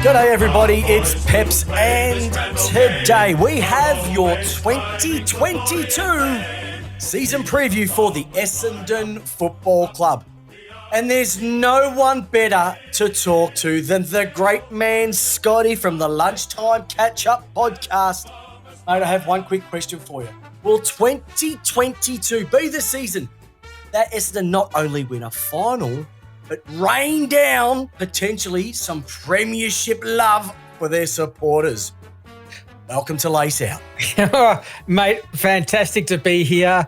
G'day everybody, it's Peps, and today we have your 2022 season preview for the Essendon Football Club. And there's no one better to talk to than the great man Scotty from the Lunchtime Catch-Up podcast. Mate, I have one quick question for you. Will 2022 be the season that Essendon not only win a final, but rain down potentially some premiership love for their supporters? Welcome to Lace Out. Mate, fantastic to be here.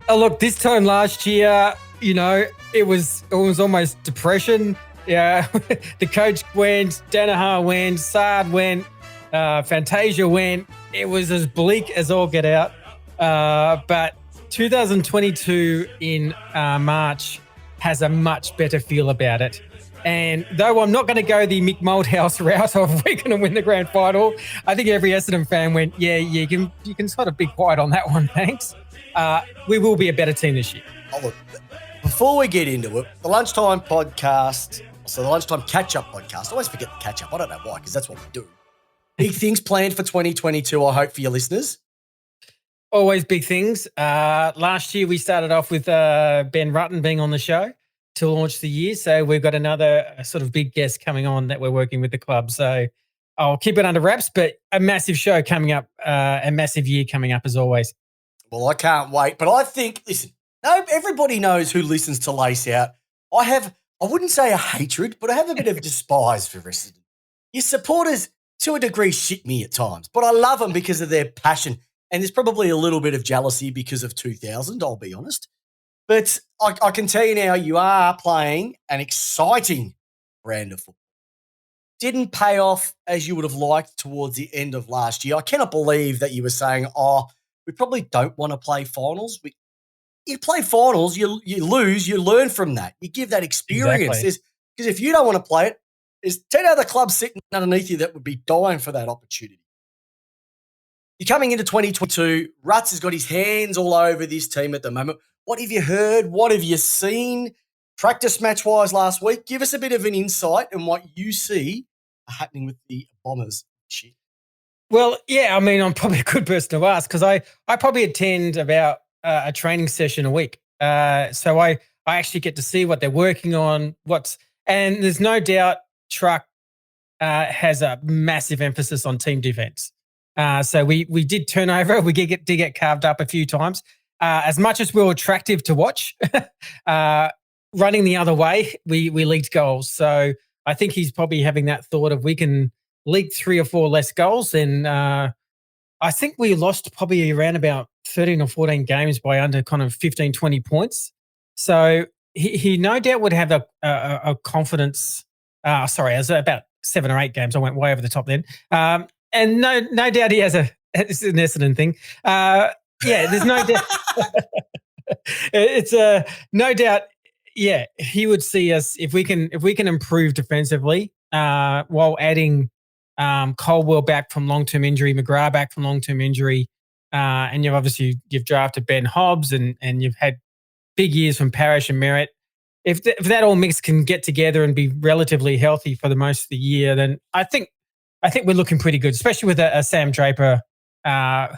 Oh, look, this time last year, it was almost depression. Yeah, the coach went, Danaher went, Saad went, Fantasia went. It was as bleak as all get out. But 2022 in March has a much better feel about it. And though I'm not going to go the Mick Moldhouse route of we're going to win the grand final, I think every Essendon fan went, yeah, you can sort of be quiet on that one, thanks. We will be a better team this year. Oh, look, before we get into it, the Lunchtime podcast, so the Lunchtime Catch-Up podcast, I always forget the catch-up. I don't know why, because that's what we do. Big things planned for 2022, I hope, for your listeners. Always big things. Last year, we started off with Ben Rutten being on the show to launch the year. So we've got another sort of big guest coming on that we're working with the club. So I'll keep it under wraps, but a massive show coming up, a massive year coming up as always. Well, I can't wait. But I think, listen, everybody knows who listens to Lace Out. I wouldn't say a hatred, but I have a bit of despise for Essendon. Your supporters, to a degree, shit me at times, but I love them because of their passion. And there's probably a little bit of jealousy because of 2000, I'll be honest. But I can tell you now, you are playing an exciting brand of football. Didn't pay off as you would have liked towards the end of last year. I cannot believe that you were saying, we probably don't want to play finals. You play finals, you lose, you learn from that. You give that experience. Because if you don't want to play it, there's 10 other clubs sitting underneath you that would be dying for that opportunity. You're coming into 2022. Ruts has got his hands all over this team at the moment. What have you heard? What have you seen? Practice match-wise last week. Give us a bit of an insight on what you see happening with the Bombers this year. Well, yeah, I mean, I'm probably a good person to ask because I probably attend about a training session a week. So I actually get to see what they're working on. And there's no doubt Truck has a massive emphasis on team defense. So we did turn over. We did get carved up a few times. As much as we were attractive to watch, running the other way, we leaked goals. So I think he's probably having that thought of we can leak 3 or 4 less goals. And I think we lost probably around about 13 or 14 games by under kind of 15, 20 points. So he no doubt would have a confidence. Sorry, it was about 7 or 8 games. I went way over the top then. And no doubt he has it's an Essendon thing. Yeah, there's no doubt. It's no doubt. Yeah, he would see us if we can improve defensively while adding Colwell back from long-term injury, McGrath back from long-term injury, and you've drafted Ben Hobbs and you've had big years from Parrish and Merritt. If that all mix can get together and be relatively healthy for the most of the year, then I think we're looking pretty good, especially with a Sam Draper,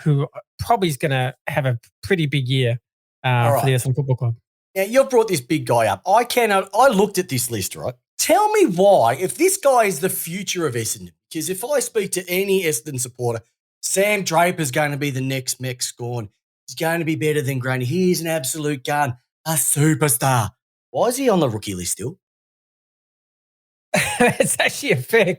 who probably is going to have a pretty big year for the Essendon Football Club. Now, you've brought this big guy up. I looked at this list, right? Tell me why, if this guy is the future of Essendon, because if I speak to any Essendon supporter, Sam Draper is going to be the next Mex scorn. He's going to be better than Grundy. He's an absolute gun, a superstar. Why is he on the rookie list still? It's actually a fair.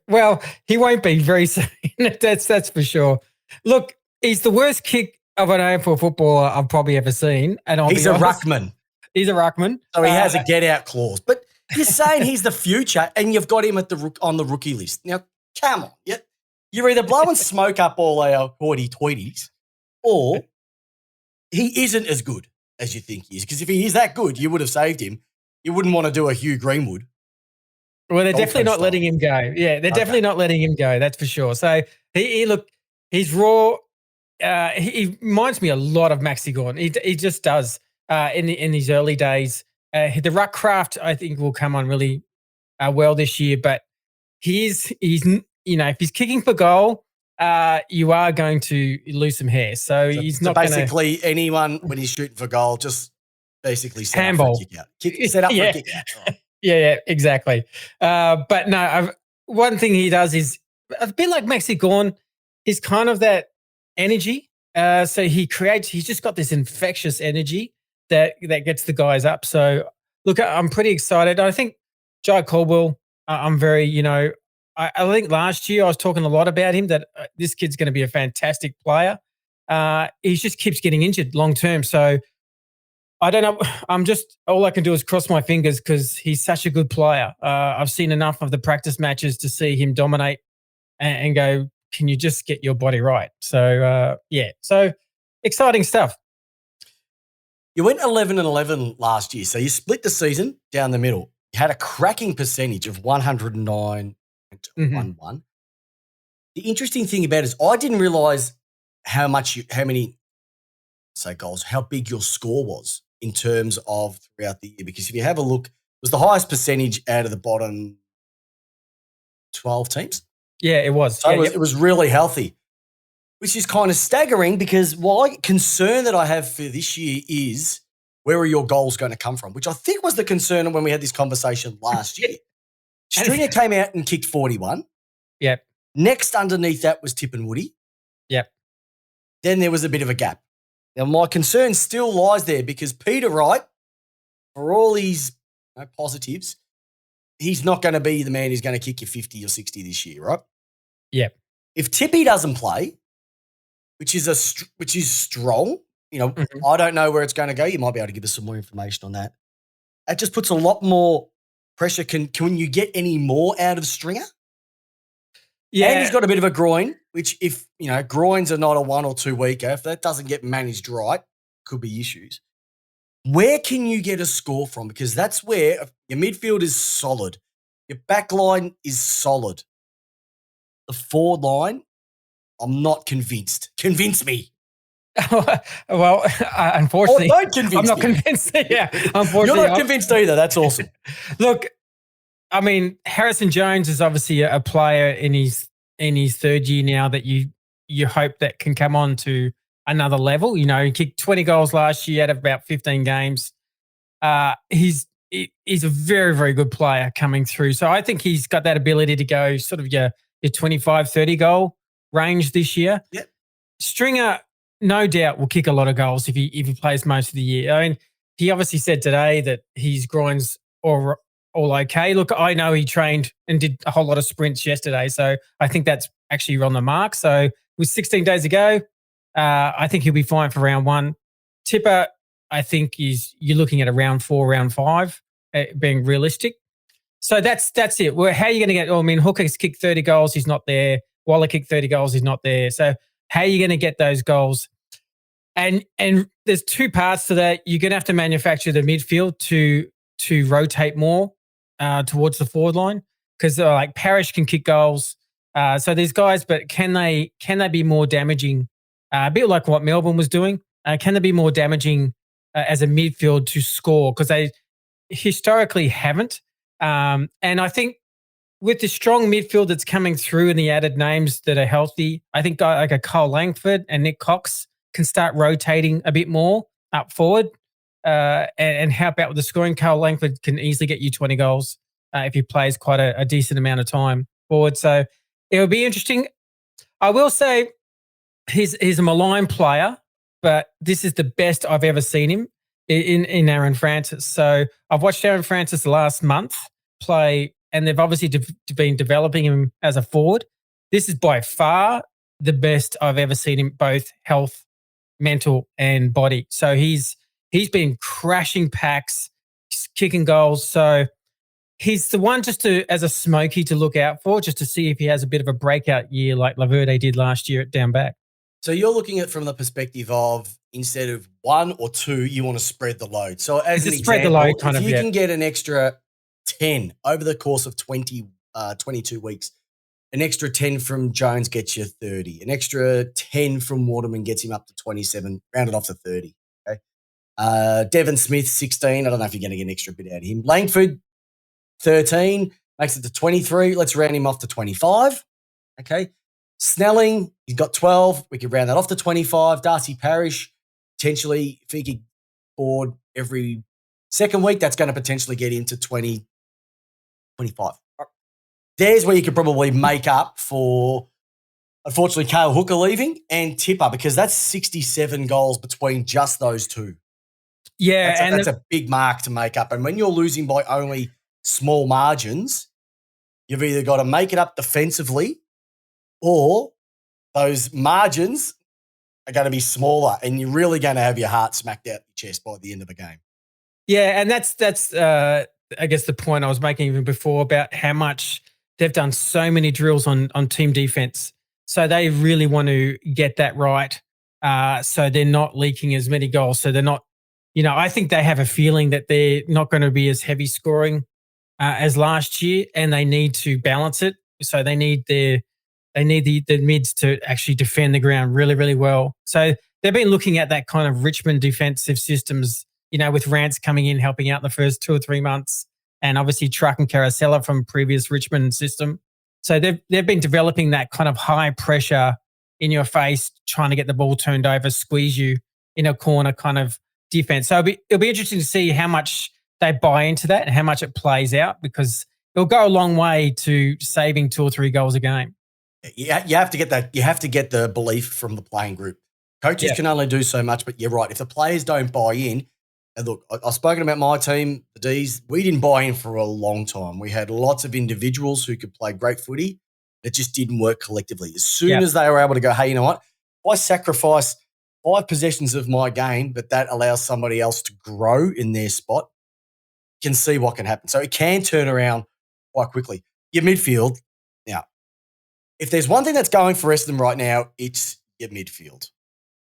Well, he won't be very soon. That's for sure. Look, he's the worst kick of an AFL footballer I've probably ever seen, and he's a ruckman. He's a ruckman, so he has a get-out clause. But you're saying he's the future, and you've got him on the rookie list. Now, come on, you're either blowing smoke up all our hoity-toities, or he isn't as good as you think he is. Because if he is that good, you would have saved him. You wouldn't want to do a Hugh Greenwood. Well, they're definitely not letting him go. Yeah, they're definitely not letting him go. That's for sure. So he's raw. He reminds me a lot of Maxi Gawn. He just does in these early days. The ruck craft, I think, will come on really well this year, but he's if he's kicking for goal, you are going to lose some hair. So he's not basically anyone when he's shooting for goal, just basically set handball. up for a kick out. Set up for a kick out. Right. Yeah, exactly. But no, one thing he does is a bit like Maxi Gawn. He's kind of that energy. So he's just got this infectious energy that gets the guys up. So look, I'm pretty excited. I think Jai Caldwell, I'm very, I think last year I was talking a lot about him, that this kid's going to be a fantastic player. He just keeps getting injured long term. So I don't know. All I can do is cross my fingers because he's such a good player. I've seen enough of the practice matches to see him dominate and go, can you just get your body right? So, so exciting stuff. You went 11-11 last year. So you split the season down the middle. You had a cracking percentage of 109-11. The interesting thing about it is I didn't realise how big your score was in terms of throughout the year. Because if you have a look, it was the highest percentage out of the bottom 12 teams. Yeah, it was. So it was really healthy, which is kind of staggering because concern that I have for this year is where are your goals going to come from, which I think was the concern when we had this conversation last year. Stringer came out and kicked 41. Yep. Next underneath that was Tip and Woody. Yep. Then there was a bit of a gap. Now, my concern still lies there because Peter Wright, for all his positives, he's not going to be the man who's going to kick you 50 or 60 this year, right? Yep. If Tippy doesn't play, which is strong, I don't know where it's going to go. You might be able to give us some more information on that. It just puts a lot more pressure. Can you get any more out of Stringer? Yeah. And he's got a bit of a groin, which if, groins are not a 1 or 2 weeker, if that doesn't get managed right, could be issues. Where can you get a score from? Because that's where your midfield is solid. Your back line is solid. The forward line, I'm not convinced. Convince me. Well, unfortunately, don't convince I'm not me. convinced. Yeah, unfortunately, you're not convinced either. That's awesome. Look, I mean, Harrison Jones is obviously a player in his third year now that you hope that can come on to another level. He kicked 20 goals last year out of about 15 games. He's a very, very good player coming through. So I think he's got that ability to go sort of your 25, 30 goal range this year. Yep. Stringer, no doubt, will kick a lot of goals if he plays most of the year. I mean, he obviously said today that his groins are all okay. Look, I know he trained and did a whole lot of sprints yesterday, so I think that's actually on the mark. So with 16 days to go, I think he'll be fine for round 1. Tipper, I think you're looking at a round 4, round 5, being realistic. So that's it. Well, how are you going to get? I mean, Hooker's kicked 30 goals, he's not there. Waller kicked 30 goals, he's not there. So how are you going to get those goals? And there's 2 parts to that. You're going to have to manufacture the midfield to rotate more towards the forward line because like Parrish can kick goals. So these guys, but can they be more damaging? A bit like what Melbourne was doing. Can they be more damaging as a midfield to score? Because they historically haven't. And I think with the strong midfield that's coming through and the added names that are healthy, I think like a Cole Langford and Nick Cox can start rotating a bit more up forward and help out with the scoring. Cole Langford can easily get you 20 goals if he plays quite a decent amount of time forward. So it will be interesting. I will say he's a maligned player, but this is the best I've ever seen him in Aaron Francis. So I've watched Aaron Francis the last month play, and they've obviously been developing him as a forward. This is by far the best I've ever seen him, both health, mental, and body. So he's been crashing packs, kicking goals. So he's the one just as a smoky to look out for, just to see if he has a bit of a breakout year like Laverde did last year at down back. So you're looking at it from the perspective of instead of 1 or 2, you want to spread the load. So as an example, if you can get an extra 10 over the course of 22 weeks, an extra 10 from Jones gets you 30. An extra 10 from Waterman gets him up to 27, rounded off to 30. Okay. Devon Smith, 16. I don't know if you're going to get an extra bit out of him. Langford, 13. makes it to 23. Let's round him off to 25. Okay. Snelling, he's got 12. We could round that off to 25. Darcy Parish, potentially, if he could board every second week, that's going to potentially get into 20, 25. There's where you could probably make up for, unfortunately, Cale Hooker leaving and Tipper, because that's 67 goals between just those two. Yeah. That's a big mark to make up. And when you're losing by only small margins, you've either got to make it up defensively or those margins are going to be smaller and you're really going to have your heart smacked out your chest by the end of the game. Yeah, and that's I guess the point I was making even before about how much they've done so many drills on team defense. So they really want to get that right. So they're not leaking as many goals. So they're not, I think they have a feeling that they're not going to be as heavy scoring as last year, and they need to balance it. So they need the mids to actually defend the ground really, really well. So they've been looking at that kind of Richmond defensive systems, with Rance coming in, helping out the first 2 or 3 months, and obviously Truck and Carousella from previous Richmond system. So they've been developing that kind of high pressure in your face, trying to get the ball turned over, squeeze you in a corner kind of defense. So it'll be interesting to see how much they buy into that and how much it plays out, because it'll go a long way to saving 2 or 3 goals a game. You have to get that. You have to get the belief from the playing group. Coaches can only do so much, but you're right. If the players don't buy in, and look, I've spoken about my team, the D's. We didn't buy in for a long time. We had lots of individuals who could play great footy. It just didn't work collectively. As soon as they were able to go, hey, you know what? If I sacrifice 5 possessions of my game, but that allows somebody else to grow in their spot, you can see what can happen. So it can turn around quite quickly. Your midfield, now, if there's one thing that's going for Essendon right now, it's your midfield.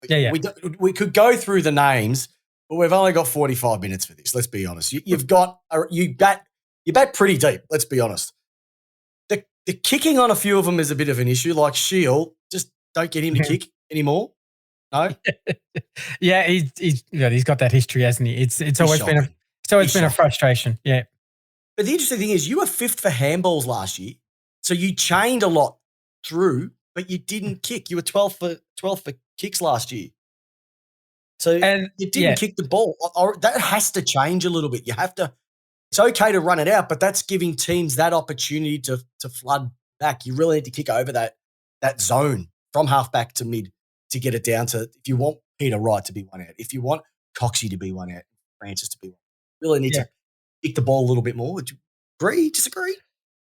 Yeah. We could go through the names, but we've only got 45 minutes for this. Let's be honest. You bat pretty deep. Let's be honest. The kicking on a few of them is a bit of an issue. Like Shield, just don't get him to kick anymore. No. Yeah, he's got that history, hasn't he? It's always been a frustration. Yeah. But the interesting thing is, you were 5th for handballs last year, so you chained a lot through, but you didn't kick. You were 12th for kicks last year. So you didn't kick the ball. That has to change a little bit. You have to. It's okay to run it out, but that's giving teams that opportunity to flood back. You really need to kick over that zone from half back to mid to get it down to, if you want Peter Wright to be one out, if you want Coxie to be one out, Francis to be one, you really need to kick the ball a little bit more. Would you agree? Disagree?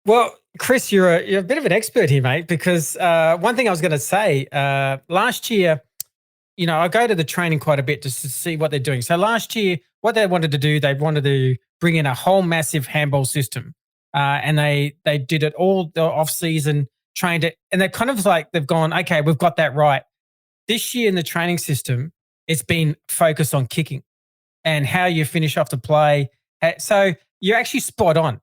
Well, Chris, you're a bit of an expert here, mate, because one thing I was going to say, last year, I go to the training quite a bit just to see what they're doing. So last year, what they wanted to do, they wanted to bring in a whole massive handball system. And they did it all the off-season, trained it. And they're kind of like, they've gone, okay, we've got that right. This year in the training system, it's been focused on kicking and how you finish off the play. So you're actually spot on.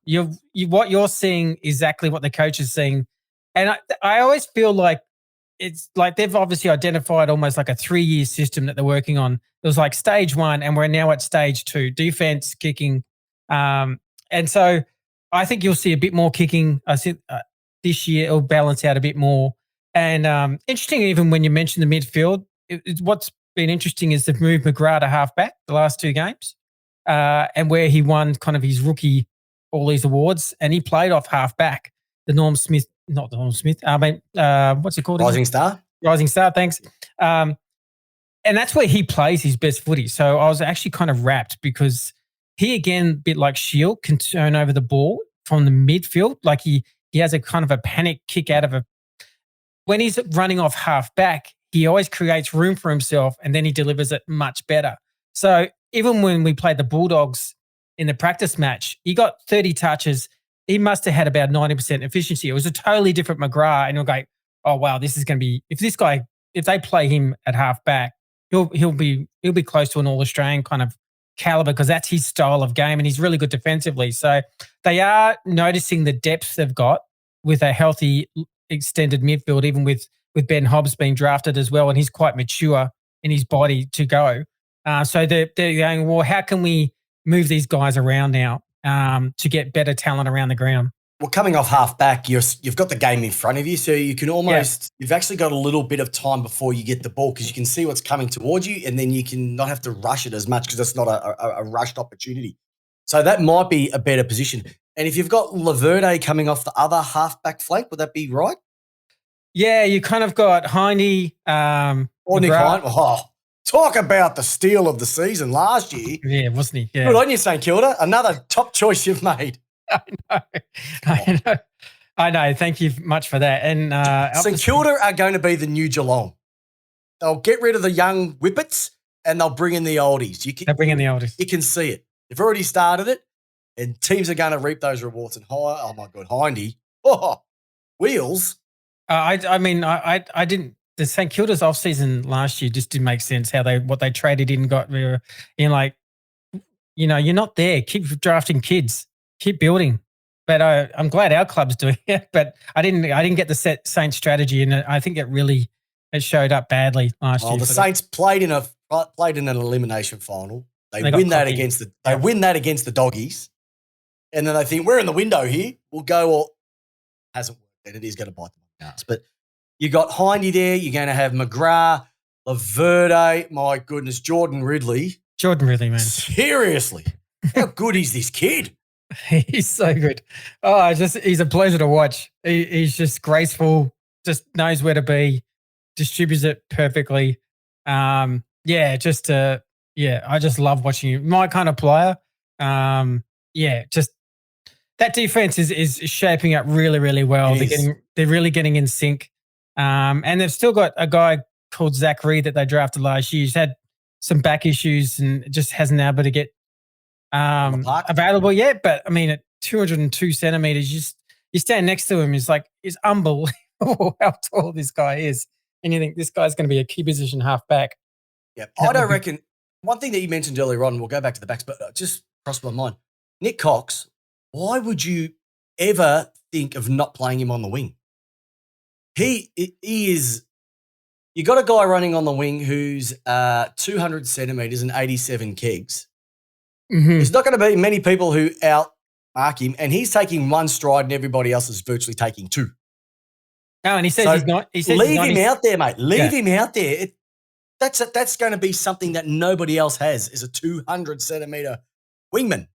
What you're seeing exactly what the coach is seeing. And I always feel like it's like they've obviously identified almost like a 3-year system that they're working on. It was like stage 1, and we're now at stage 2, defense, kicking. And so I think you'll see a bit more kicking. I think this year it'll balance out a bit more. And interesting, even when you mentioned the midfield, what's been interesting is they've moved McGrath to halfback the last 2 games, and where he won kind of his rookie, all these awards, and he played off halfback. Not the Norm Smith. What's it called? Rising Star. Rising Star. Thanks. And that's where he plays his best footy. So I was actually kind of rapt because he, again, a bit like Shield, can turn over the ball from the midfield. Like he has a kind of a panic kick out of a. When he's running off half back, he always creates room for himself, and then he delivers it much better. So even when we played the Bulldogs in the practice match, he got 30 touches. He must have had about 90% efficiency. It was a totally different McGrath, and you'll go, oh wow, this is going to be, if they play him at half back, he'll be close to an All-Australian kind of caliber, because that's his style of game, and he's really good defensively. So they are noticing the depth they've got with a healthy extended midfield, even with Ben Hobbs being drafted as well, and he's quite mature in his body to go. So they're going, well, how can we move these guys around now to get better talent around the ground? well, coming off half back, you've got the game in front of you, so you can almost you've actually got a little bit of time before you get the ball because you can see what's coming towards you, and then you can not have to rush it as much because it's not a rushed opportunity. So that might be a better position. And if you've got Laverde coming off the other half back flank, would that be right? Yeah, you kind of got Hindy. Or Nick Hind. Oh, talk about the steal of the season last year. Yeah, wasn't he? Yeah. Good on you, St Kilda. Another top choice you've made. I know. Thank you much for that. And St Kilda are going to be the new Geelong. They'll get rid of the young whippets and they'll bring in the oldies. They're bringing the oldies. You can see it. They've already started it, and teams are going to reap those rewards. And oh my God, Hindy. Oh, wheels. I mean, I didn't. The St Kilda's off season last year just didn't make sense. What they traded in got in like, you're not there. Keep drafting kids. Keep building. But I'm glad our club's doing it. But I didn't get the Saints strategy, and I think it showed up badly last year. The Saints played in an elimination final. They win that against the Doggies, and then they think we're in the window here. We'll go. Well, hasn't worked, and it is going to bite them on the ass. But you got Hindy there. You're going to have McGrath, Laverde. My goodness, Jordan Ridley. Man. Seriously, how good is this kid? He's so good. Oh, he's a pleasure to watch. He's just graceful, just knows where to be, distributes it perfectly. I just love watching him. My kind of player. Just that defense is shaping up really, really well. They're really getting in sync. And they've still got a guy called Zachary that they drafted last year. He's had some back issues and just hasn't been able to get available yet. But I mean, at 202 centimeters, you stand next to him, it's unbelievable how tall this guy is. And you think this guy's going to be a key position half back. Yeah, I don't reckon. One thing that you mentioned earlier on, we'll go back to the backs, but just crossed my mind. Nick Cox, why would you ever think of not playing him on the wing? He is. You got a guy running on the wing who's 200 centimeters and 87 kegs. Mm-hmm. There's not going to be many people who outmark him, and he's taking one stride, and everybody else is virtually taking two. Oh, and he says he's not. He says leave him out there, mate. Leave him out there. That's going to be something that nobody else has. Is a 200 centimeter wingman.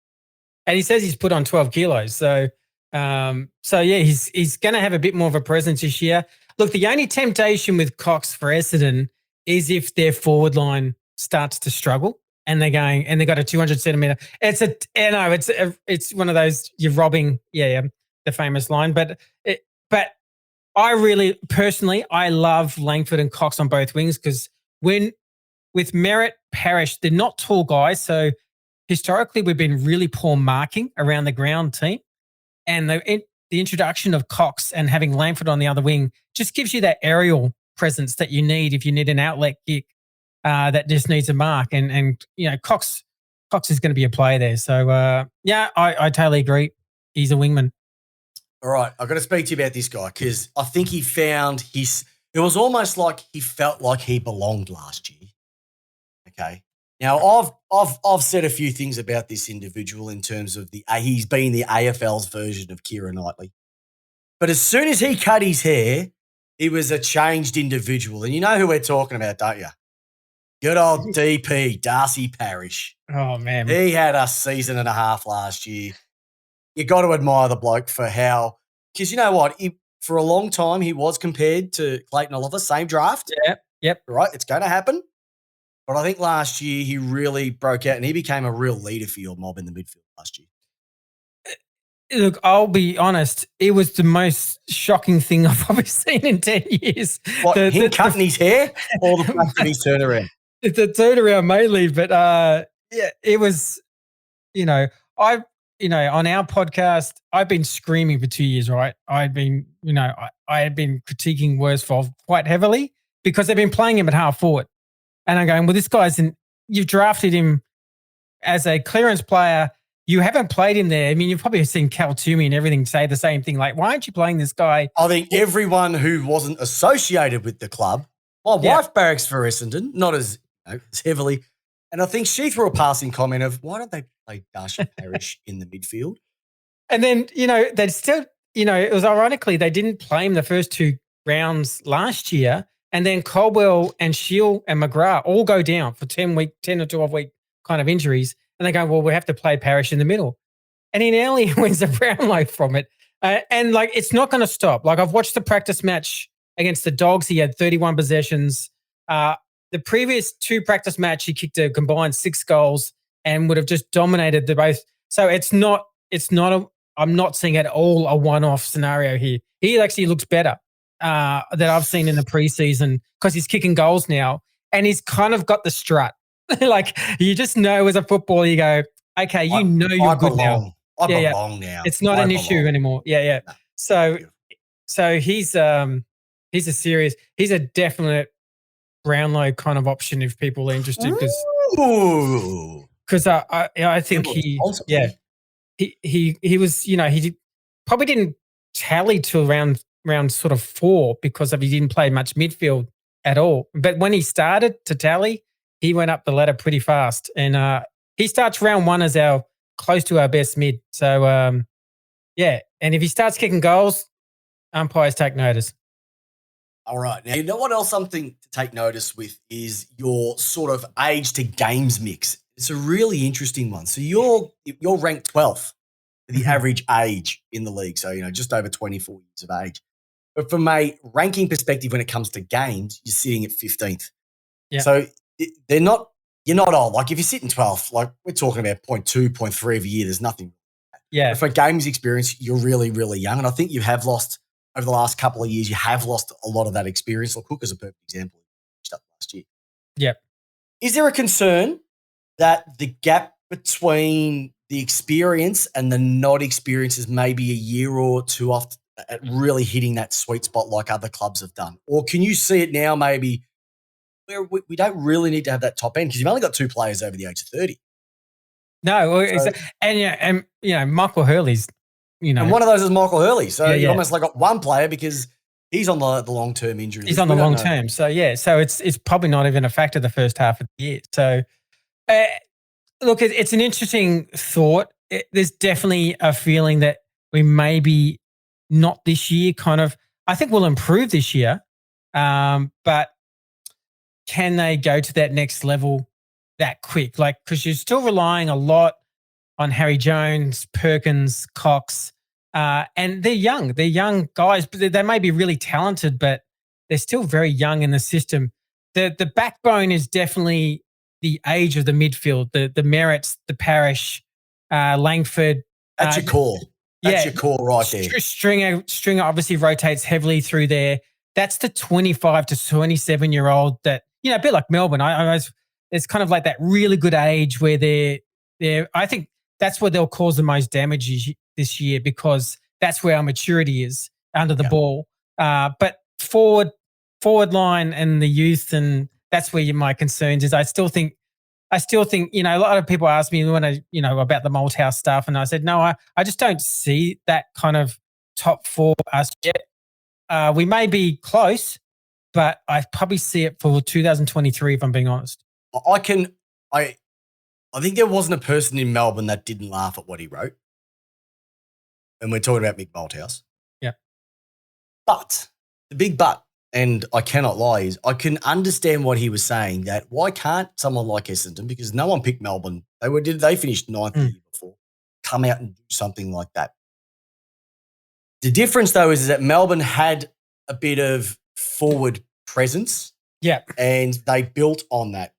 And he says he's put on 12 kilos. So he's going to have a bit more of a presence this year. Look, the only temptation with Cox for Essendon is if their forward line starts to struggle and they've got a 200 centimeter. It's one of those you're robbing, the famous line. But I really personally, I love Langford and Cox on both wings because with Merritt, Parrish, they're not tall guys. So historically, we've been really poor marking around the ground team. And the introduction of Cox and having Langford on the other wing just gives you that aerial presence that you need if you need an outlet kick that just needs a mark. And Cox is going to be a player there. So, I totally agree. He's a wingman. All right, I've got to speak to you about this guy because I think he found it was almost like he felt like he belonged last year. Okay. Now, I've said a few things about this individual in terms of he's been the AFL's version of Kieran Knightley. But as soon as he cut his hair, he was a changed individual. And you know who we're talking about, don't you? Good old DP, Darcy Parish. Oh, man. He had a season and a half last year. You got to admire the bloke for because you know what? For a long time, he was compared to Clayton Oliver, same draft. Yep. Right, it's going to happen. But I think last year he really broke out and he became a real leader for your mob in the midfield last year. Look, I'll be honest. It was the most shocking thing I've probably seen in 10 years. What, him cutting his hair or the fact that he's turnaround? It's a turnaround mainly, but it was, on our podcast, I've been screaming for 2 years, right? I've been, I had been critiquing Worsfold quite heavily because they've been playing him at half forward. And I'm going, well, you've drafted him as a clearance player. You haven't played him there. I mean, you've probably seen Cal Toomey and everything say the same thing. Like, why aren't you playing this guy? I think everyone who wasn't associated with the club, my wife barracks for Essendon, not as heavily. And I think she threw a passing comment of, why don't they play Darcy Parish in the midfield? And then, they still, it was ironically they didn't play him the first 2 rounds last year, and then Caldwell and Shield and McGrath all go down for 10 or 12-week kind of injuries, and they go, well, we have to play Parrish in the middle. And he nearly wins a Brownlow from it. And it's not going to stop. I've watched the practice match against the Dogs. He had 31 possessions. The previous 2 practice match, he kicked a combined 6 goals and would have just dominated the both. So I'm not seeing at all a one-off scenario here. He actually looks better that I've seen in the preseason because he's kicking goals now and he's kind of got the strut. You just know as a footballer, you go, okay, you're good now. I belong now. It's not an issue anymore. Yeah. No. So he's a definite Brownlow kind of option if people are interested because I think he was, he probably didn't tally to around sort of 4 because he didn't play much midfield at all. But when he started to tally, he went up the ladder pretty fast, and he starts round 1 as close to our best mid. So and if he starts kicking goals, umpires take notice. All right. Now, you know what else something to take notice with is your sort of age to games mix. It's a really interesting one. So you're ranked 12th for the average age in the league. So, just over 24 years of age. But from a ranking perspective, when it comes to games, you're sitting at 15th. Yeah. So you're not old. If you're sitting 12th, we're talking about 0.2, 0.3 of a year, there's nothing. Yeah. But for games experience, you're really, really young. And I think you have lost over the last couple of years, you have lost a lot of that experience. Cook is a perfect example. Last year. Yep. Is there a concern that the gap between the experience and the not experience is maybe a year or 2 off at really hitting that sweet spot like other clubs have done? Or can you see it now maybe where we don't really need to have that top end because you've only got 2 players over the age of 30? No, and Michael Hurley's, and one of those is Michael Hurley. So you've almost got 1 player because he's on the long-term injury list. He's on the long term. So, so it's probably not even a factor the first half of the year. So, look, it's an interesting thought. There's definitely a feeling that we maybe not this year I think we'll improve this year. But can they go to that next level that quick? Because you're still relying a lot on Harry Jones, Perkins, Cox, and they're young. They're young guys, but they may be really talented, but they're still very young in the system. The backbone is definitely the age of the midfield, the Merritts, the Parrish, Langford. That's your core. That's your core right there. Stringer obviously rotates heavily through there. That's the 25 to 27-year-old that, a bit like Melbourne. It's kind of like that really good age where they're I think that's where they'll cause the most damage this year because that's where our maturity is under the ball. But forward line and the youth, and that's where my concerns is. I still think, a lot of people ask me when about the Malthouse stuff, and I said, no, I just don't see that kind of top 4 us yet. We may be close, but I probably see it for 2023, if I'm being honest. I think there wasn't a person in Melbourne that didn't laugh at what he wrote. And we're talking about Mick Malthouse. Yeah. But, the big but, and I cannot lie, is I can understand what he was saying, that why can't someone like Essendon, because no one picked Melbourne, they finished 9th the year before, come out and do something like that. The difference, though, is that Melbourne had a bit of forward presence. Yeah. And they built on that.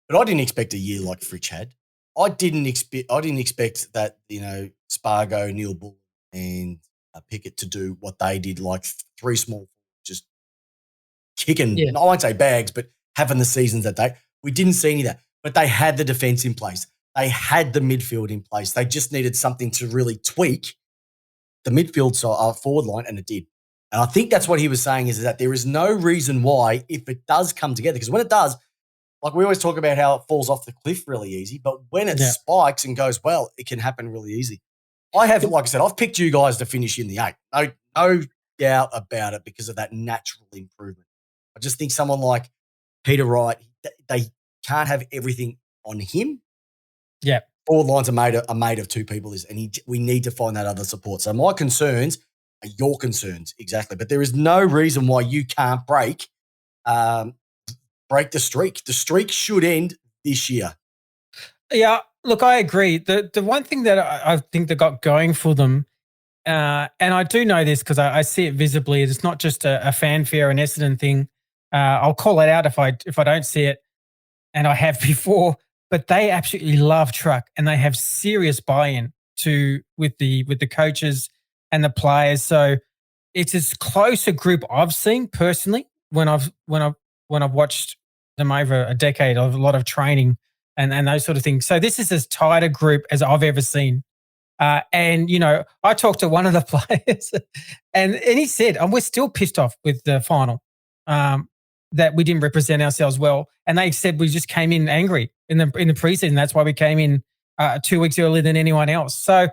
But I didn't expect a year like Fritsch had. I didn't expect that, Spargo, Neil Bull, and Pickett to do what they did, 3 small, just kicking, I won't say bags, but having the seasons that we didn't see any of that. But they had the defense in place. They had the midfield in place. They just needed something to really tweak the midfield forward line, and it did. And I think that's what he was saying is that there is no reason why, if it does come together, because when it does, we always talk about how it falls off the cliff really easy, but when it spikes and goes well, it can happen really easy. I've picked you guys to finish in the 8. No doubt about it because of that natural improvement. I just think someone like Peter Wright, they can't have everything on him. Yeah. forward lines are made of two people, and we need to find that other support. So my concerns are your concerns, exactly. But there is no reason why you can't break the streak. The streak should end this year. Yeah, look, I agree. The one thing that I think that got going for them, and I do know this because I see it visibly, it's not just a fanfare and Essendon thing. I'll call it out if I don't see it, and I have before. But they absolutely love Truck, and they have serious buy-in with the coaches and the players. So it's as close a group I've seen personally when I've watched them over a decade of a lot of training and those sort of things. So this is as tight a group as I've ever seen. And I talked to one of the players, and he said, "We're still pissed off with the final." That we didn't represent ourselves well. And they said we just came in angry in the preseason. That's why we came in 2 weeks earlier than anyone else. So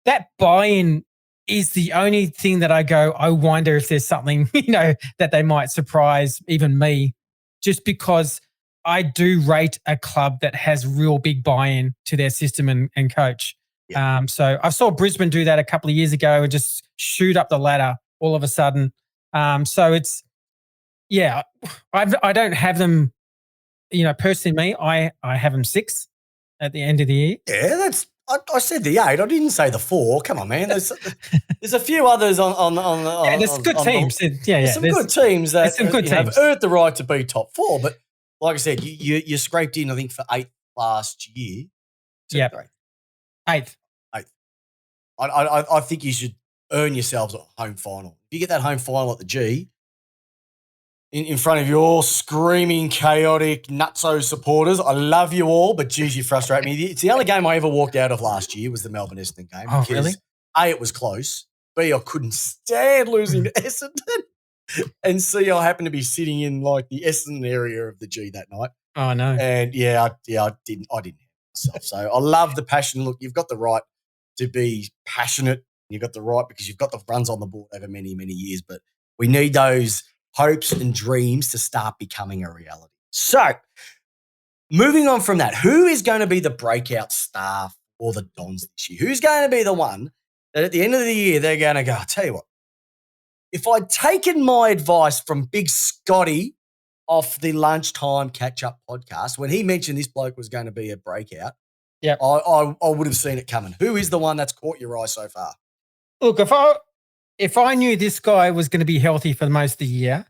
that buy-in is the only thing that I go, I wonder if there's something, that they might surprise even me, just because I do rate a club that has real big buy-in to their system and coach. Yeah. So I saw Brisbane do that a couple of years ago and just shoot up the ladder all of a sudden. So it's, yeah, I don't have them, personally me, I have them 6 at the end of the year. Yeah, I said the 8. I didn't say the 4. Come on, man. There's a few others on there's good teams. There's some good teams that have earned the right to be top 4. But like I said, you scraped in, I think, for 8th last year. Yeah, 8th. I think you should earn yourselves a home final. If you get that home final at the G, in front of your screaming, chaotic, nutso supporters, I love you all, but geez, you frustrate me. It's the only game I ever walked out of last year was the Melbourne Essendon game. Oh, really? A, it was close. B, I couldn't stand losing to Essendon. And C, I happened to be sitting in like the Essendon area of the G that night. Oh, no. And I didn't have myself. So I love the passion. Look, you've got the right to be passionate. You've got the right because you've got the runs on the board over many, many years. But we need those hopes and dreams to start becoming a reality. So, moving on from that, who is going to be the breakout star for the Dons this year? Who's going to be the one that at the end of the year they're going to go, I'll tell you what, if I'd taken my advice from Big Scotty off the Lunchtime Catch-Up podcast, when he mentioned this bloke was going to be a breakout, I would have seen it coming. Who is the one that's caught your eye so far? Look, if I knew this guy was going to be healthy for most of the year,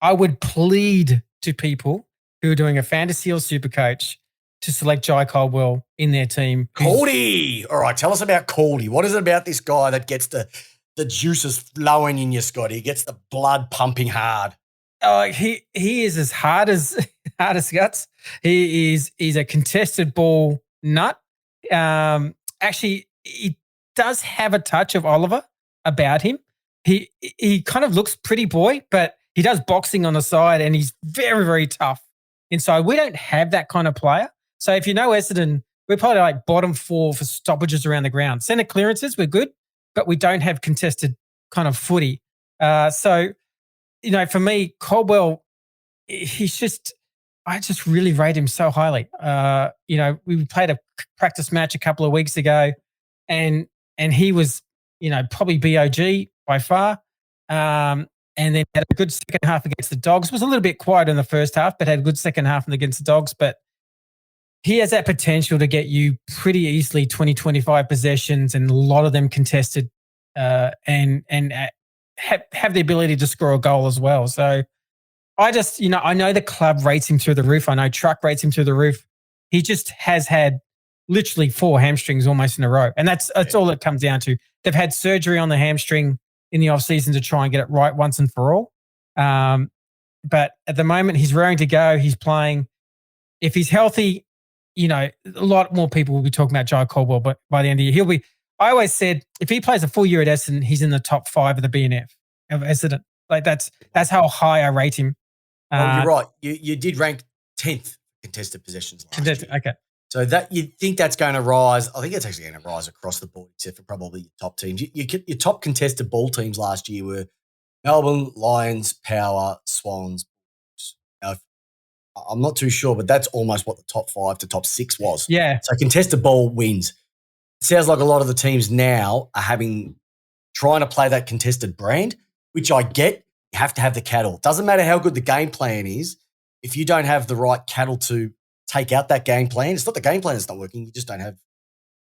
I would plead to people who are doing a fantasy or super coach to select Jai Caldwell in their team. Caldy! All right, tell us about Caldy. What is it about this guy that gets the juices flowing in you, Scotty? He gets the blood pumping hard. He is as hard as guts. He's a contested ball nut. Actually, he does have a touch of Oliver about him. He kind of looks pretty boy, but he does boxing on the side and he's very, very tough inside. We don't have that kind of player. So if you know Essendon, we're probably like bottom 4 for stoppages around the ground. Centre clearances, we're good, but we don't have contested kind of footy. So, for me, Caldwell, I just really rate him so highly. We played a practice match a couple of weeks ago and he was, probably BOG by far. And then had a good second half against the Dogs. Was a little bit quiet in the first half, but had a good second half against the Dogs. But he has that potential to get you pretty easily 20, 25 possessions and a lot of them contested and have the ability to score a goal as well. So I just, I know the club rates him through the roof. I know Truck rates him through the roof. He just has had literally 4 hamstrings almost in a row. And that's all it comes down to. They've had surgery on the hamstring in the off-season to try and get it right once and for all. But at the moment, he's raring to go. He's playing. If he's healthy, a lot more people will be talking about Jai Caldwell, but by the end of the year, I always said, if he plays a full year at Essendon, he's in the top 5 of the BNF of Essendon. Like that's how high I rate him. Well, you're right. You did rank 10th contested possessions last year. Okay. So that you think that's going to rise. I think it's actually going to rise across the board, except for probably your top teams. Your top contested ball teams last year were Melbourne, Lions, Power, Swans. Now, I'm not too sure, but that's almost what the top 5 to top 6 was. Yeah. So contested ball wins. It sounds like a lot of the teams now are trying to play that contested brand, which I get. You have to have the cattle. Doesn't matter how good the game plan is. If you don't have the right cattle to take out that game plan, it's not the game plan that's not working. You just don't have.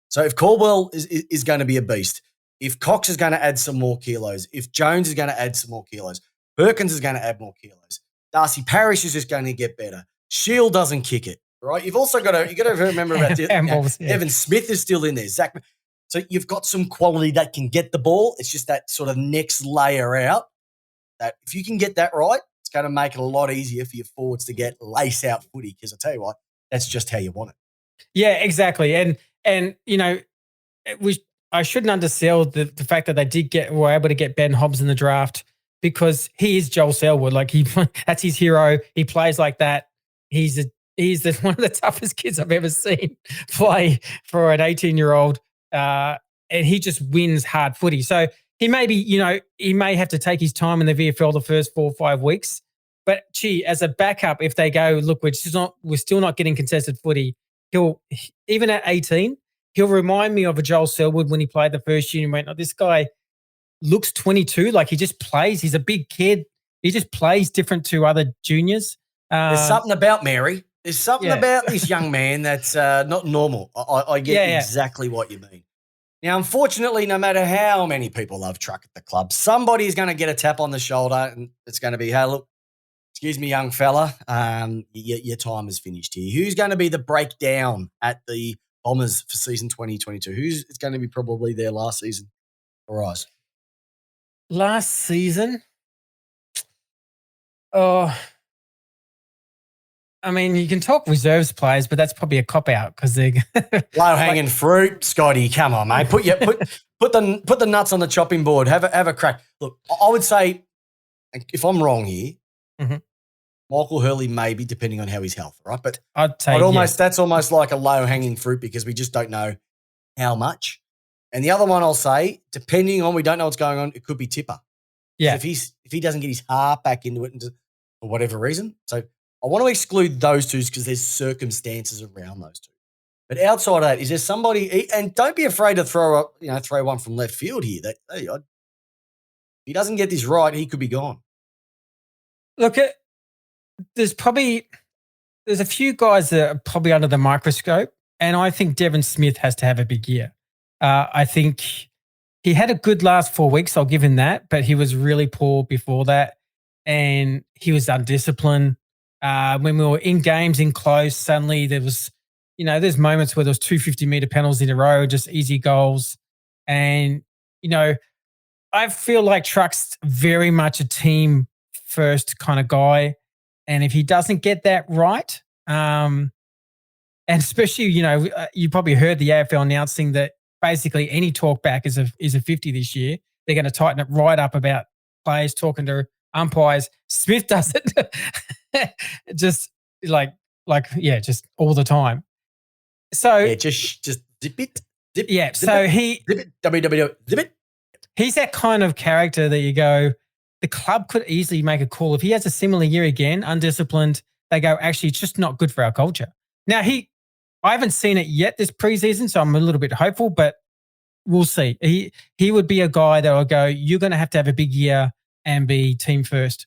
So if Caldwell is going to be a beast, if Cox is going to add some more kilos, if Jones is going to add some more kilos, Perkins is going to add more kilos, Darcy Parish is just going to get better. Shield doesn't kick it, right? You've also got to remember about Devin Smith is still in there. Zach, so you've got some quality that can get the ball. It's just that sort of next layer out. That if you can get that right, it's going to make it a lot easier for your forwards to get lace out footy. Because I tell you what, that's just how you want it. Yeah, exactly. And I shouldn't undersell the fact that they were able to get Ben Hobbs in the draft, because he is Joel Selwood. Like that's his hero. He plays like that. He's one of the toughest kids I've ever seen play for an 18-year-old. And he just wins hard footy. So he may have to take his time in the VFL the first 4 or 5 weeks. But as a backup, if they go, look, we're still not getting contested footy, even at 18, he'll remind me of a Joel Selwood when he played the first year and went, oh, this guy looks 22. Like he just plays. He's a big kid. He just plays different to other juniors. There's something about Mary. There's something about this young man that's not normal. I get exactly what you mean. Now, unfortunately, no matter how many people love truck at the club, somebody is going to get a tap on the shoulder and it's going to be, hey, look, excuse me, young fella, your time is finished here. Who's going to be the breakdown at the Bombers for season 2022? It's going to be probably their last season for us? Last season? Oh, I mean, you can talk reserves players, but that's probably a cop-out because they're low-hanging fruit. Scotty, come on, mate. Put the nuts on the chopping board. Have a crack. Look, I would say, if I'm wrong here, Michael Hurley maybe, depending on how his health, right? But that's almost like a low-hanging fruit because we just don't know how much. And the other one I'll say, depending on, we don't know what's going on, it could be Tipper. Yeah. If he doesn't get his heart back into it for whatever reason. So I want to exclude those two because there's circumstances around those two. But outside of that, is there somebody, and don't be afraid to throw one from left field here. That if he doesn't get this right, he could be gone. Look, there's a few guys that are probably under the microscope, and I think Devin Smith has to have a big year. I think he had a good last 4 weeks, I'll give him that, but he was really poor before that, and he was undisciplined. When we were in games, in close, suddenly there was, there's moments where there was 2 50-meter penalties in a row, just easy goals. And, I feel like Truck's very much a team first kind of guy. And if he doesn't get that right, and especially, you probably heard the AFL announcing that basically any talk back is a 50 this year. They're going to tighten it right up about players talking to umpires. Smith does it just just all the time. So just zip it. So zip it. He's that kind of character that you go, the club could easily make a call. If he has a similar year again, undisciplined, they go, actually, it's just not good for our culture. Now, I haven't seen it yet this preseason, so I'm a little bit hopeful, but we'll see. He would be a guy that will go, you're going to have a big year and be team first.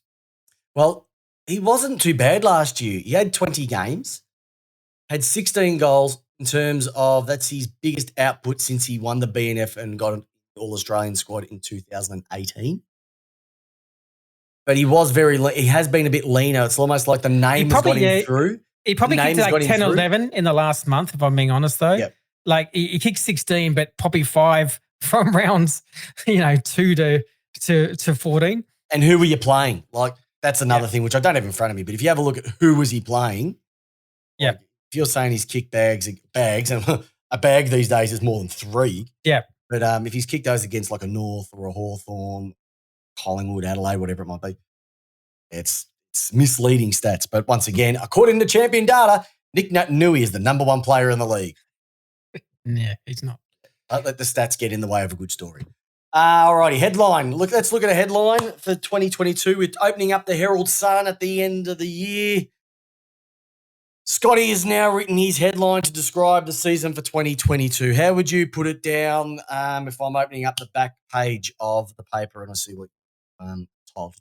Well, he wasn't too bad last year. He had 20 games, had 16 goals in terms of that's his biggest output since he won the BNF and got an All-Australian squad in 2018. But he was he has been a bit leaner. It's almost like the name has got him through. He probably kicked like 10 or 11 in the last month, if I'm being honest, though. Yep. Like he kicked 16, but probably 5 from rounds, 2 to 14. And who were you playing? Like that's another thing, which I don't have in front of me. But if you have a look at who was he playing, yeah. Like if you're saying he's kicked bags, and a bag these days is more than 3. Yeah. But if he's kicked those against like a North or a Hawthorn, Collingwood, Adelaide, whatever it might be, it's misleading stats. But once again, according to Champion Data, Nick Naitanui is the number 1 player in the league. Yeah, he's not. Don't let the stats get in the way of a good story. All righty, headline. Let's look at a headline for 2022 with opening up the Herald Sun at the end of the year. Scotty has now written his headline to describe the season for 2022. How would you put it down if I'm opening up the back page of the paper and I see what titled?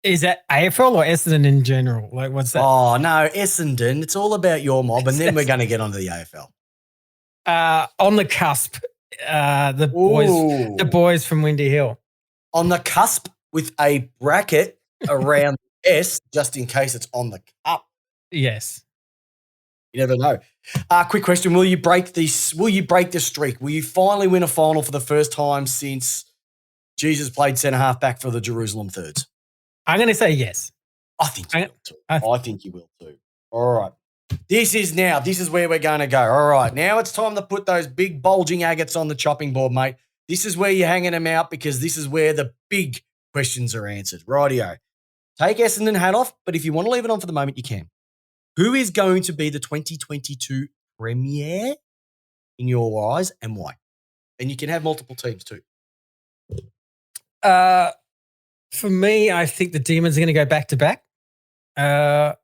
Is that AFL or Essendon in general? Like, what's that? Oh, no, Essendon. It's all about your mob, and then we're going to get onto the AFL. On the cusp, the boys from Windy Hill. On the cusp with a bracket around S, just in case it's on the cup. Yes. You never know. Quick question: Will you break this? Will you break the streak? Will you finally win a final for the first time since Jesus played centre half back for the Jerusalem Thirds? I'm going to say yes. I think you will too. I think you will too. All right. This is where we're going to go. All right. Now it's time to put those big bulging agates on the chopping board, mate. This is where you're hanging them out because this is where the big questions are answered. Rightio. Take Essendon hat off, but if you want to leave it on for the moment, you can. Who is going to be the 2022 Premier in your eyes and why? And you can have multiple teams too. For me, I think the Demons are going to go back to back. I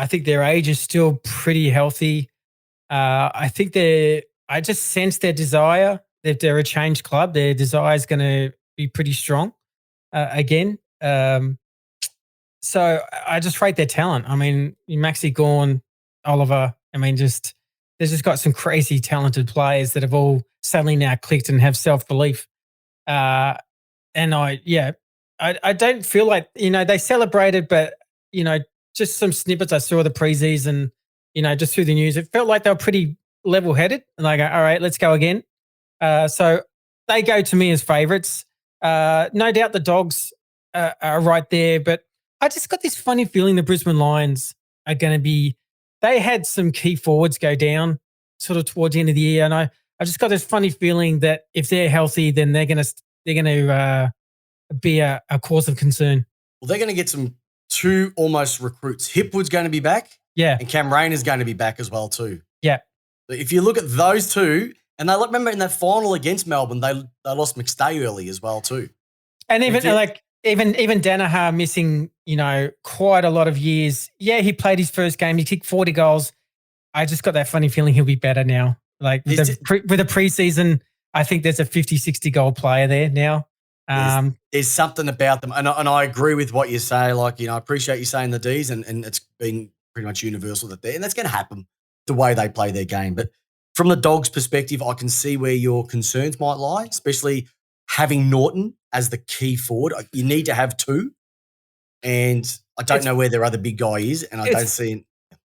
think their age is still pretty healthy. I just sense their desire that they're a changed club. Their desire is going to be pretty strong again. So I just rate their talent. I mean, Maxi Gawn, Oliver. I mean, they've just got some crazy talented players that have all suddenly now clicked and have self-belief. And I don't feel like, they celebrated, but, just some snippets I saw the preseason, just through the news, it felt like they were pretty level-headed. And I go, all right, let's go again. So they go to me as favourites. No doubt the Dogs are right there, but I just got this funny feeling the Brisbane Lions are going to be, they had some key forwards go down sort of towards the end of the year. And I just got this funny feeling that if they're healthy, then they're going to be a cause of concern. Well, they're going to get two almost recruits. Hipwood's going to be back. Yeah. And Cam Rayner's going to be back as well too. Yeah. If you look at those two, and I remember in that final against Melbourne, they lost McStay early as well too. And even Danaher missing, quite a lot of years. Yeah, he played his first game. He kicked 40 goals. I just got that funny feeling he'll be better now. Like with a preseason, I think there's a 50, 60 goal player there now. There's something about them. And I agree with what you say. Like, I appreciate you saying the Ds and it's been pretty much universal and that's going to happen the way they play their game. But from the Dogs' perspective, I can see where your concerns might lie, especially having Norton as the key forward. You need to have two. And I don't know where their other big guy is, and I don't see him.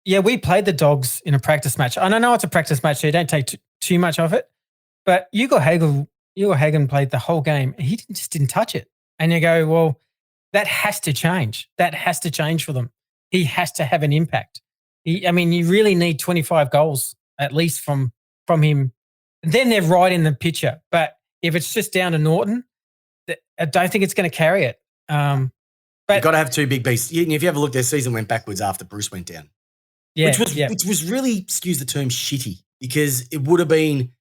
Yeah, we played the Dogs in a practice match. And I know it's a practice match, so you don't take too much of it. But Hugo Hagen played the whole game. And he just didn't touch it. And you go, well, that has to change. That has to change for them. He has to have an impact. You really need 25 goals at least from him. Then they're right in the picture. But if it's just down to Norton, I don't think it's going to carry it. But you've got to have two big beasts. If you have a look, their season went backwards after Bruce went down. Yeah, which was really, excuse the term, shitty, because it would have been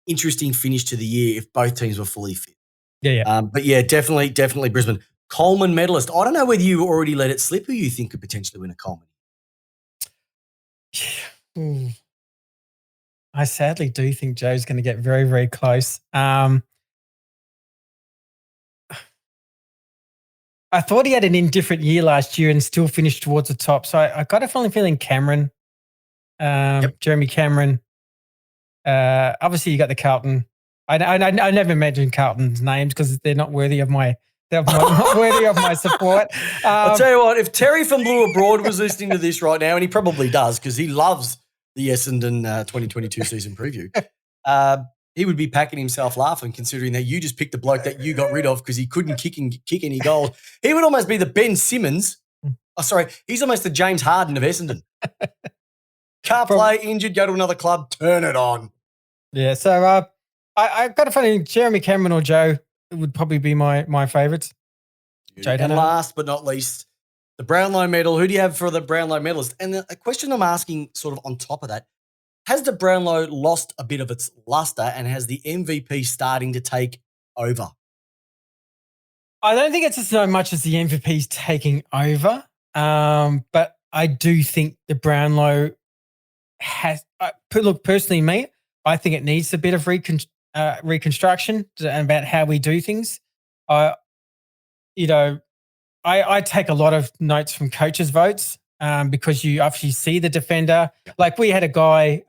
interesting finish to the year if both teams were fully fit. Yeah. But yeah, definitely Brisbane. Coleman medalist. I don't know whether you already let it slip who you think could potentially win a Coleman. I sadly do think Joe's going to get very, very close. I thought he had an indifferent year last year and still finished towards the top. So I got a funny feeling Cameron, Jeremy Cameron. Obviously, you got the Carlton. I never mentioned Carlton's names because they're not worthy of my support. I'll tell you what, if Terry from Blue Abroad was listening to this right now, and he probably does because he loves the Essendon 2022 season preview, he would be packing himself laughing considering that you just picked the bloke that you got rid of because he couldn't kick any goals. He would almost be the Ben Simmons. Oh, sorry. He's almost the James Harden of Essendon. Can't play, injured, go to another club, turn it on. Yeah, so I got a funny Jeremy Cameron or Joe would probably be my favourites. And last but not least, the Brownlow medal. Who do you have for the Brownlow medalist? And a question I'm asking sort of on top of that, has the Brownlow lost a bit of its luster and has the MVP starting to take over? I don't think it's so much as the MVP's taking over, but I do think the Brownlow has. Look, personally, me, I think it needs a bit of reconstruction about how we do things. I take a lot of notes from coaches' votes because you actually see the defender. Like we had a guy,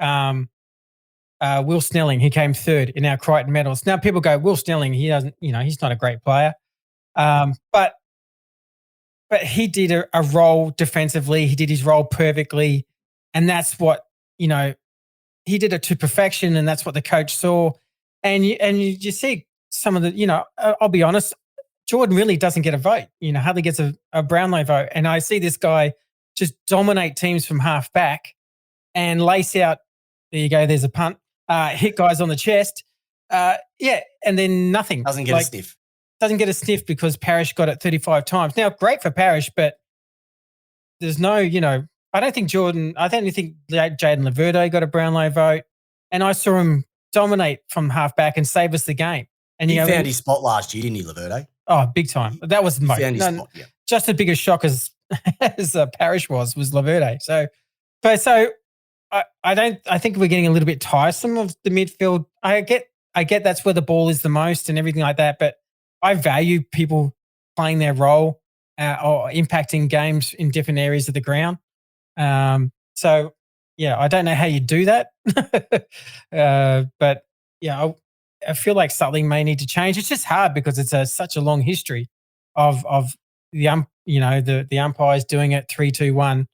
Will Snelling, he came third in our Crichton medals. Now people go, Will Snelling, he doesn't, he's not a great player, but he did a role defensively. He did his role perfectly, and that's what he did it to perfection, and that's what the coach saw. And you see some of the, I'll be honest, Jordan really doesn't get a vote. Hardly gets a Brownlow vote. And I see this guy just dominate teams from half back and lace out. There you go. There's a punt. Hit guys on the chest. And then nothing. Doesn't get a sniff. Doesn't get a sniff because Parrish got it 35 times. Now, great for Parrish, but there's no, I don't think Jaden Laverde got a Brownlow vote. And I saw him dominate from half back and save us the game. And he found his spot last year, didn't he, Laverde? Oh, big time. That was spot, yeah. Just as big a shock as Parrish was Laverde. So I think we're getting a little bit tiresome of the midfield. I get that's where the ball is the most and everything like that, but I value people playing their role or impacting games in different areas of the ground. So I don't know how you do that, but I feel like something may need to change. It's just hard because it's such a long history of the umpires doing it 3-2-1,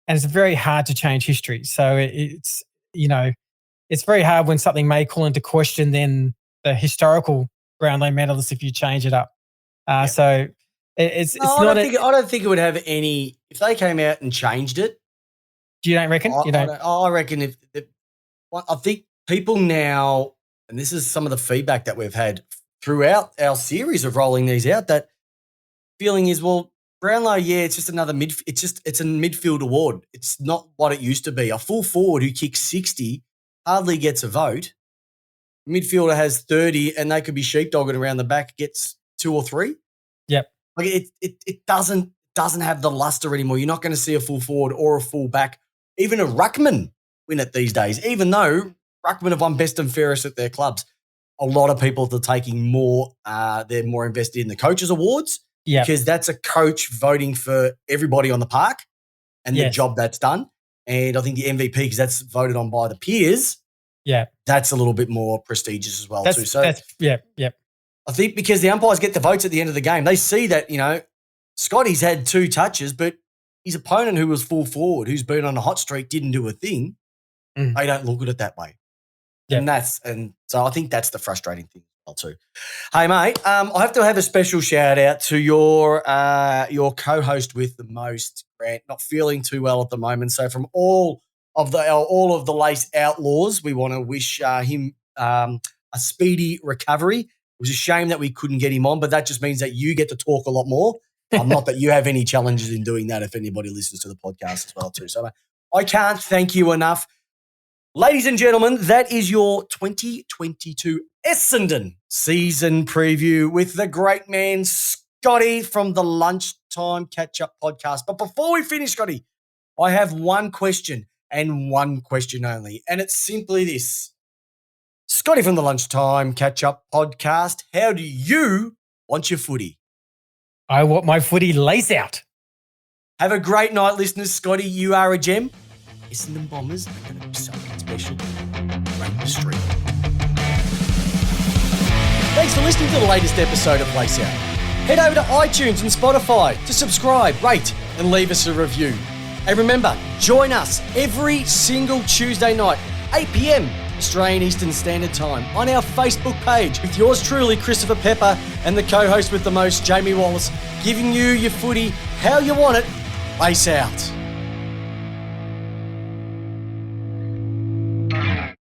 and it's very hard to change history. So it's very hard when something may call into question then the historical Brownlow medalists if you change it up. So it's not. I don't think it would have any if they came out and changed it. You don't reckon? I reckon I think people now. And this is some of the feedback that we've had throughout our series of rolling these out. That feeling is, well, Brownlow, it's just another it's a midfield award. It's not what it used to be. A full forward who kicks 60 hardly gets a vote. Midfielder has 30, and they could be sheepdogging around the back, gets 2 or 3. Yep. Like it doesn't have the luster anymore. You're not going to see a full forward or a full back, even a ruckman win it these days, even though ruckmen have won best and fairest at their clubs. A lot of people are taking more, they're more invested in the coaches' awards because that's a coach voting for everybody on the park and the job that's done. And I think the MVP, because that's voted on by the peers, that's a little bit more prestigious as well too. So I think because the umpires get the votes at the end of the game, they see that, Scotty's had 2 touches, but his opponent who was full forward, who's been on a hot streak, didn't do a thing. They don't look at it that way. And so I think that's the frustrating thing as well too. Hey mate, I have to have a special shout out to your co-host with the most, Grant, not feeling too well at the moment. So from all of the Lace Outlaws, we want to wish him a speedy recovery. It was a shame that we couldn't get him on, but that just means that you get to talk a lot more. Not that you have any challenges in doing that if anybody listens to the podcast as well too. So I can't thank you enough. Ladies and gentlemen, that is your 2022 Essendon Season Preview with the great man Scotty from the Lunchtime Catch-Up podcast. But before we finish, Scotty, I have one question and one question only, and it's simply this. Scotty from the Lunchtime Catch-Up podcast, how do you want your footy? I want my footy lace out. Have a great night, listeners. Scotty, you are a gem. Essendon Bombers are going to be something special. Break the streak. Thanks for listening to the latest episode of Lace Out. Head over to iTunes and Spotify to subscribe, rate, and leave us a review. And remember, join us every single Tuesday night, 8 p.m. Australian Eastern Standard Time on our Facebook page with yours truly, Christopher Pepper, and the co-host with the most, Jamie Wallis, giving you your footy how you want it. Lace out.